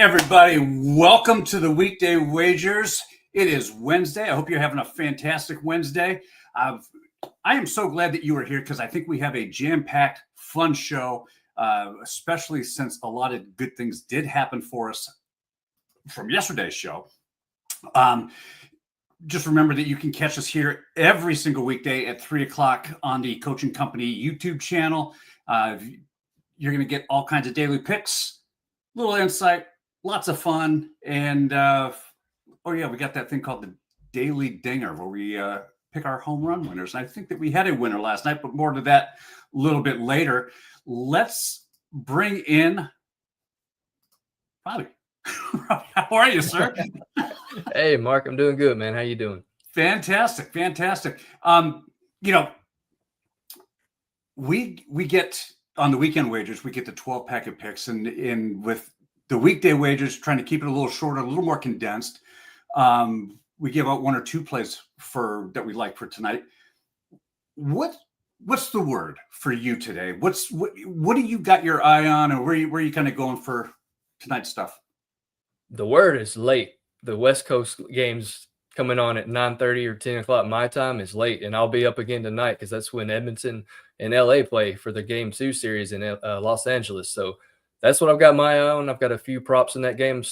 everybody. Welcome to the Weekday Wagers. It is Wednesday. I hope you're having a fantastic Wednesday. I am so glad that you are here because I think we have a jam-packed, fun show, especially since a lot of good things did happen for us from yesterday's show. Just remember that you can catch us here every single weekday at 3 o'clock on the Coaching Company YouTube channel. You're going to get all kinds of daily picks, little insight, lots of fun. And, we got that thing called the Daily Dinger where we pick our home run winners. And I think that we had a winner last night, but more to that a little bit later. Let's bring in Robby. How are you, sir? Hey, Mark, I'm doing good, man. How you doing? Fantastic. We get on the weekend wagers, we get the 12 packet picks, and with the weekday wagers, trying to keep it a little shorter, a little more condensed. We give out one or two plays that we like for tonight. What's the word for you today? What do you got your eye on, or where are you kind of going for tonight's stuff? The word is late. The West Coast games coming on at 9:30 or 10 o'clock my time is late, and I'll be up again tonight because that's when Edmonton and LA play for the Game 2 series in Los Angeles. So that's what I've got my eye on. I've got a few props in that game.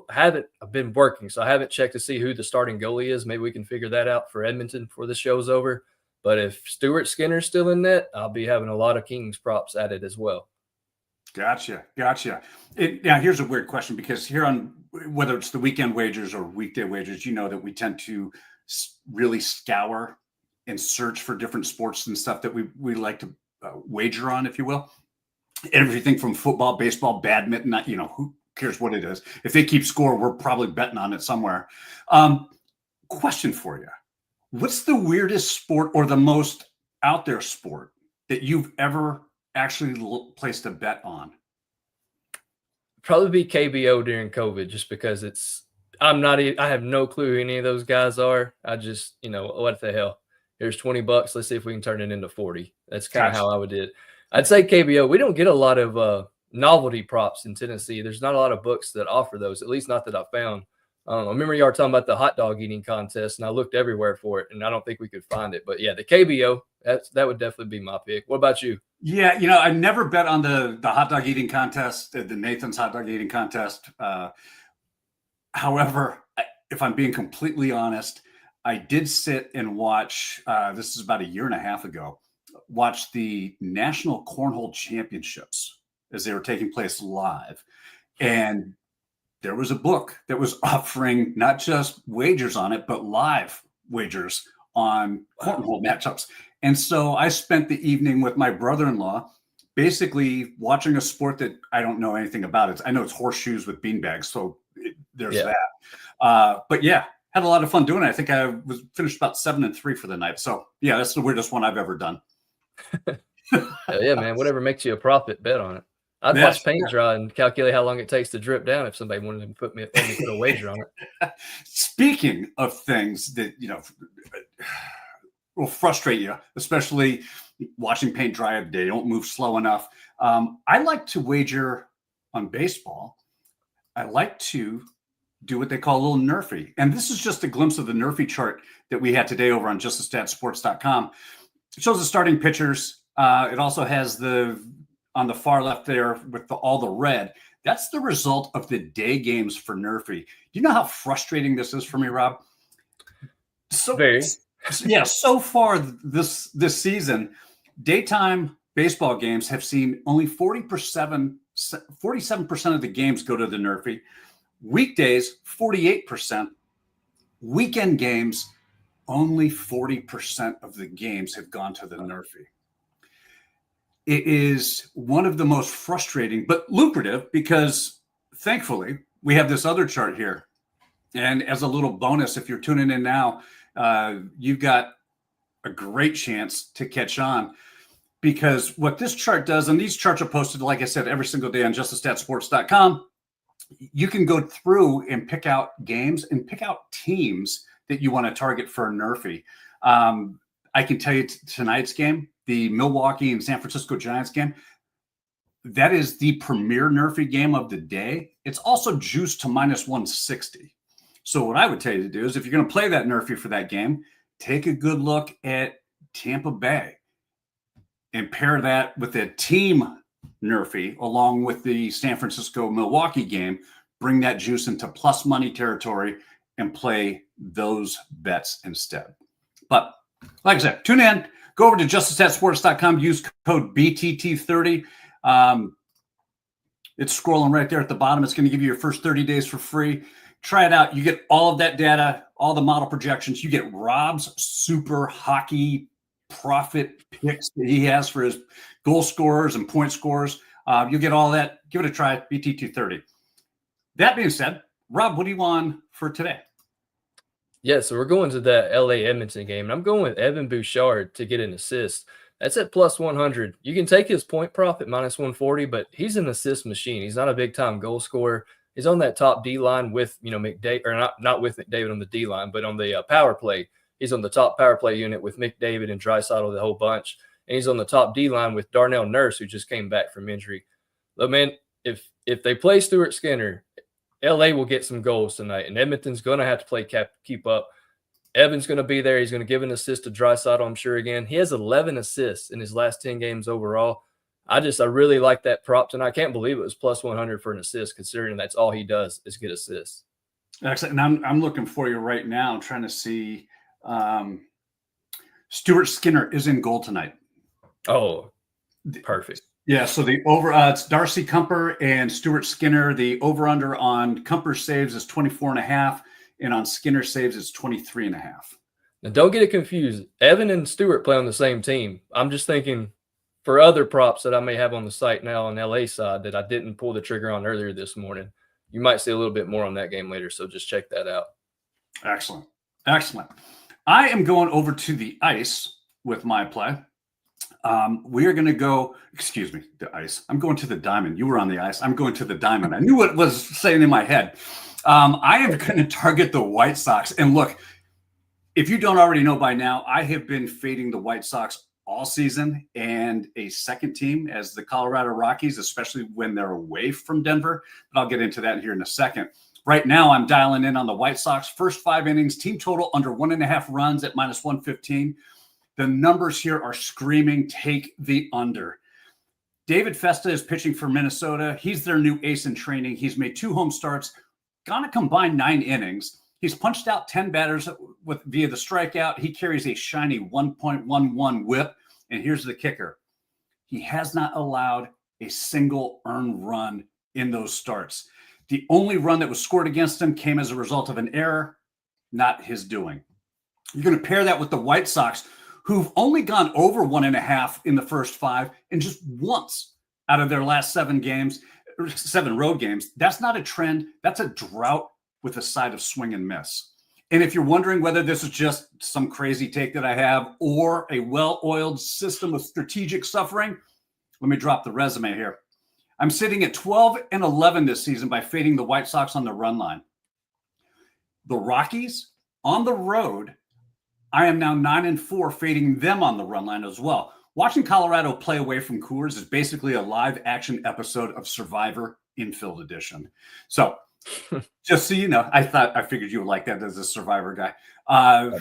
I've been working, so I haven't checked to see who the starting goalie is. Maybe we can figure that out for Edmonton before the show's over. But if Stuart Skinner's still in net, I'll be having a lot of Kings props at it as well. Gotcha. Now, here's a weird question, because here on whether it's the weekend wagers or weekday wagers, you know that we tend to really scour and search for different sports and stuff that we like to wager on, if you will. Everything from football, baseball, badminton, who cares what it is. If they keep score, we're probably betting on it somewhere. Question for you. What's the weirdest sport or the most out there sport that you've ever actually placed a bet on? Probably be KBO during COVID, just because I have no clue who any of those guys are. I just, what the hell? Here's $20. Let's see if we can turn it into 40. That's kind of how I would do it. I'd say KBO. We don't get a lot of novelty props in Tennessee. There's not a lot of books that offer those, at least not that I found. I remember y'all talking about the hot dog eating contest, and I looked everywhere for it, and I don't think we could find it. But yeah, the KBO, that would definitely be my pick. What about you? Yeah, I never bet on the hot dog eating contest, the Nathan's hot dog eating contest. However, if I'm being completely honest, I did sit and watch, this is about a year and a half ago, watch the National Cornhole Championships as they were taking place live. And there was a book that was offering not just wagers on it, but live wagers on cornhole matchups. And so I spent the evening with my brother-in-law basically watching a sport that I don't know anything about. I know it's horseshoes with beanbags, so there's that. But yeah, had a lot of fun doing it. I think I was finished about 7-3 for the night. So yeah, that's the weirdest one I've ever done. Yeah, man. Whatever makes you a profit, bet on it. I'd watch paint dry and calculate how long it takes to drip down if somebody wanted to put a wager on it. Speaking of things that will frustrate you, especially watching paint dry every day, don't move slow enough. I like to wager on baseball. I like to do what they call a little Nerfy. And this is just a glimpse of the Nerfy chart that we had today over on JustTheStatSports.com. It shows the starting pitchers. It also has on the far left there with all the red. That's the result of the day games for Nerfy. Do you know how frustrating this is for me, Rob? Yeah, so far this season, daytime baseball games have seen only 47% of the games go to the Nerfy. Weekdays, 48%. Weekend games, only 40% of the games have gone to the Nerfy. It is one of the most frustrating but lucrative, because thankfully we have this other chart here. And as a little bonus, if you're tuning in now, you've got a great chance to catch on, because what this chart does, and these charts are posted, like I said, every single day on JustTheStatSports.com. You can go through and pick out games and pick out teams that you want to target for a Nerfy. I can tell you tonight's game, the Milwaukee and San Francisco Giants game, that is the premier Nerfy game of the day. It's also juiced to -160. So what I would tell you to do is if you're going to play that Nerfy for that game, take a good look at Tampa Bay and pair that with a team Nerfy along with the San Francisco-Milwaukee game. Bring that juice into plus money territory and play those bets instead. But like I said, tune in. Go over to justiceatsports.com. Use code BTT30. It's scrolling right there at the bottom. It's going to give you your first 30 days for free. Try it out. You get all of that data, all the model projections. You get Rob's super hockey profit picks that he has for his goal scorers and point scorers. You'll get all that. Give it a try. BT230. That being said, Rob, what do you want for today? Yeah, so we're going to the LA Edmonton game, and I'm going with Evan Bouchard to get an assist. That's at plus 100. You can take his point prop at -140, but he's an assist machine. He's not a big-time goal scorer. He's on that top D line with, McDavid, or not with McDavid on the D line, but on the power play. He's on the top power play unit with McDavid and Draisaitl, the whole bunch. And he's on the top D line with Darnell Nurse, who just came back from injury. Look, man, if they play Stuart Skinner, LA will get some goals tonight, and Edmonton's going to have to play keep up. Evan's going to be there. He's going to give an assist to Draisaitl, I'm sure, again. He has 11 assists in his last 10 games overall. I really like that prop tonight. I can't believe it was plus 100 for an assist, considering that's all he does is get assists. Excellent. And I'm looking for you right now. I'm trying to see. Stuart Skinner is in goal tonight. Oh, perfect. Yeah, so the over it's Darcy Kumper and Stuart Skinner. The over-under on Kumper saves is 24.5, and on Skinner saves is 23.5. Now, don't get it confused. Evan and Stewart play on the same team. I'm just thinking for other props that I may have on the site now on LA side that I didn't pull the trigger on earlier this morning. You might see a little bit more on that game later, so just check that out. Excellent. Excellent. I am going over to the ice with my play. We are going to go, the ice. I'm going to the diamond. You were on the ice. I'm going to the diamond. I knew what was saying in my head. I am going to target the White Sox. And look, if you don't already know by now, I have been fading the White Sox all season and a second team as the Colorado Rockies, especially when they're away from Denver. But I'll get into that here in a second. Right now, I'm dialing in on the White Sox. First 5 innings, team total under 1.5 runs at -115. The numbers here are screaming, take the under. David Festa is pitching for Minnesota. He's their new ace in training. He's made 2 home starts, gone a combined 9 innings. He's punched out 10 batters via the strikeout. He carries a shiny 1.11 whip. And here's the kicker. He has not allowed a single earned run in those starts. The only run that was scored against him came as a result of an error, not his doing. You're going to pair that with the White Sox, who've only gone over 1.5 in the first 5 and just once out of their last 7 road games. That's not a trend. That's a drought with a side of swing and miss. And if you're wondering whether this is just some crazy take that I have or a well-oiled system of strategic suffering, let me drop the resume here. I'm sitting at 12-11 this season by fading the White Sox on the run line. The Rockies on the road, I am now 9-4 fading them on the run line as well. Watching Colorado play away from Coors is basically a live action episode of Survivor Infield Edition. So just so you know, I figured you would like that as a Survivor guy.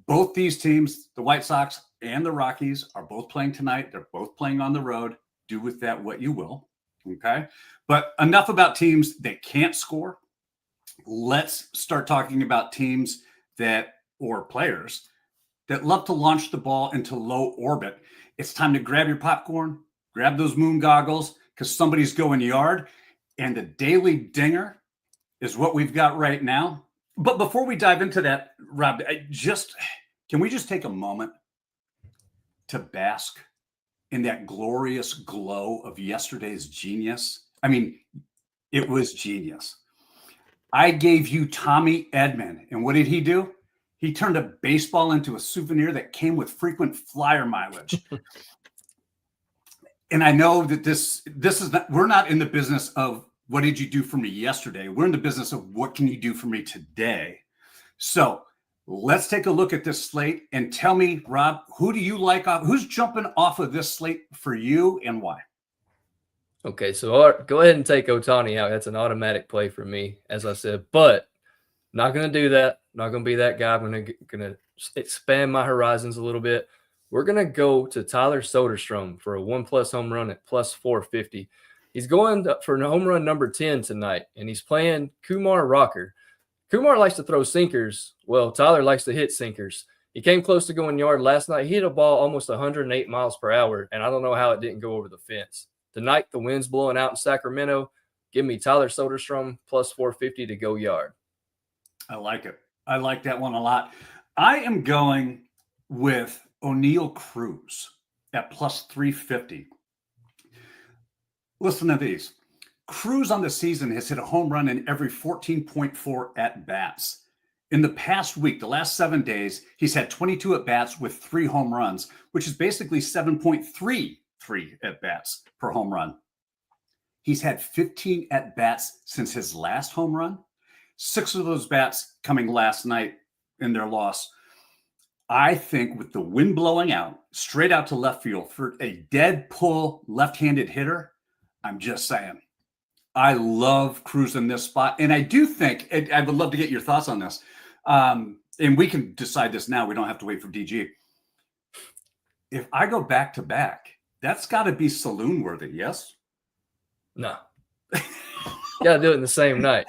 Both these teams, the White Sox and the Rockies, are both playing tonight. They're both playing on the road. Do with that what you will. Okay. But enough about teams that can't score. Let's start talking about teams or players that love to launch the ball into low orbit. It's time to grab your popcorn, grab those moon goggles, because somebody's going yard. And the Daily Dinger is what we've got right now. But before we dive into that, Rob, can we just take a moment to bask in that glorious glow of yesterday's genius? I mean, it was genius. I gave you Tommy Edman, and what did he do? He turned a baseball into a souvenir that came with frequent flyer mileage. And I know that this is not, we're not in the business of what did you do for me yesterday? We're in the business of what can you do for me today? So let's take a look at this slate and tell me, Rob, who do you like? Who's jumping off of this slate for you and why? Okay, so go ahead and take Otani out. That's an automatic play for me, as I said. But not going to do that. Not going to be that guy. I'm going to expand my horizons a little bit. We're going to go to Tyler Soderstrom for a 1+ home run at plus 450. He's going for home run number 10 tonight, and he's playing Kumar Rocker. Kumar likes to throw sinkers. Well, Tyler likes to hit sinkers. He came close to going yard last night. He hit a ball almost 108 miles per hour, and I don't know how it didn't go over the fence. Tonight, the wind's blowing out in Sacramento. Give me Tyler Soderstrom plus 450 to go yard. I like it. I like that one a lot. I am going with O'Neal Cruz at plus 350. Listen to these. Cruz on the season has hit a home run in every 14.4 at-bats. In the past week, the last 7 days, he's had 22 at-bats with 3 home runs, which is basically 7.33 at-bats per home run. He's had 15 at-bats since his last home run. 6 of those bats coming last night in their loss. I think with the wind blowing out, straight out to left field for a dead pull left-handed hitter, I'm just saying. I love Cruz in this spot. And I do think, I would love to get your thoughts on this. And we can decide this now. We don't have to wait for DG. If I go back to back, that's got to be saloon worthy, yes? No. Got to do it in the same night.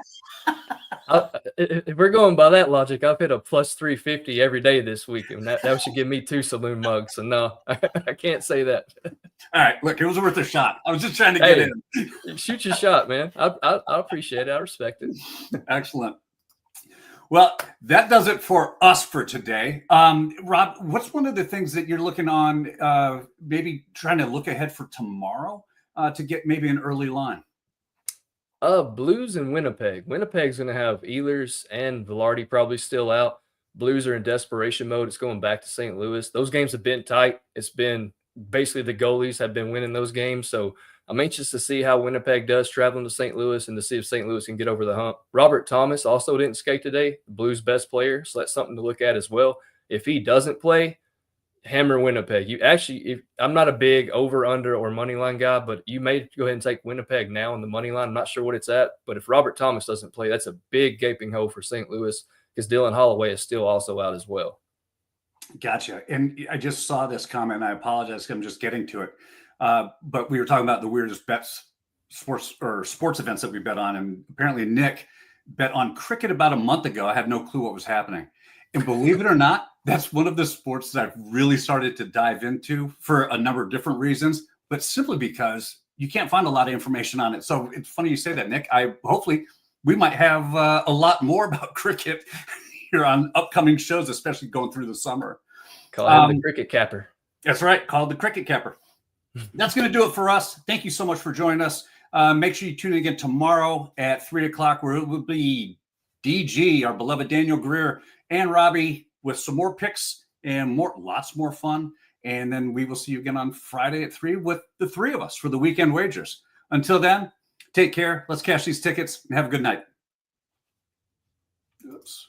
If we're going by that logic, I've hit a plus 350 every day this week, and that should give me 2 saloon mugs. So no, I can't say that. All right, look, it was worth a shot. I was just trying to get in. Shoot your shot, man. I appreciate it. I respect it. Excellent. Well, that does it for us for today. Rob, what's one of the things that you're looking on, maybe trying to look ahead for tomorrow to get maybe an early line? Blues and Winnipeg. Winnipeg's going to have Ehlers and Velarde probably still out. Blues are in desperation mode. It's going back to St. Louis. Those games have been tight. It's been basically the goalies have been winning those games. So I'm anxious to see how Winnipeg does traveling to St. Louis and to see if St. Louis can get over the hump. Robert Thomas also didn't skate today, the Blues' best player. So that's something to look at as well. If he doesn't play, hammer Winnipeg. I'm not a big over, under, or money line guy, but you may go ahead and take Winnipeg now on the money line. I'm not sure what it's at, but if Robert Thomas doesn't play, that's a big gaping hole for St. Louis because Dylan Holloway is still also out as well. Gotcha. And I just saw this comment. I apologize. I'm just getting to it. But we were talking about the weirdest bets, sports events that we bet on. And apparently Nick bet on cricket about a month ago. I had no clue what was happening. And believe it or not, that's one of the sports that I've really started to dive into for a number of different reasons, but simply because you can't find a lot of information on it. So it's funny you say that, Nick. Hopefully we might have a lot more about cricket here on upcoming shows, especially going through the summer. Call him the cricket capper. That's right. Called the cricket capper. That's going to do it for us. Thank you so much for joining us. Make sure you tune in again tomorrow at 3:00, where it will be DG, our beloved Daniel Greer, and Robby with some more picks and lots more fun. And then we will see you again on Friday at 3 with the 3 of us for the Weekend Wagers. Until then, take care. Let's cash these tickets and have a good night. Oops.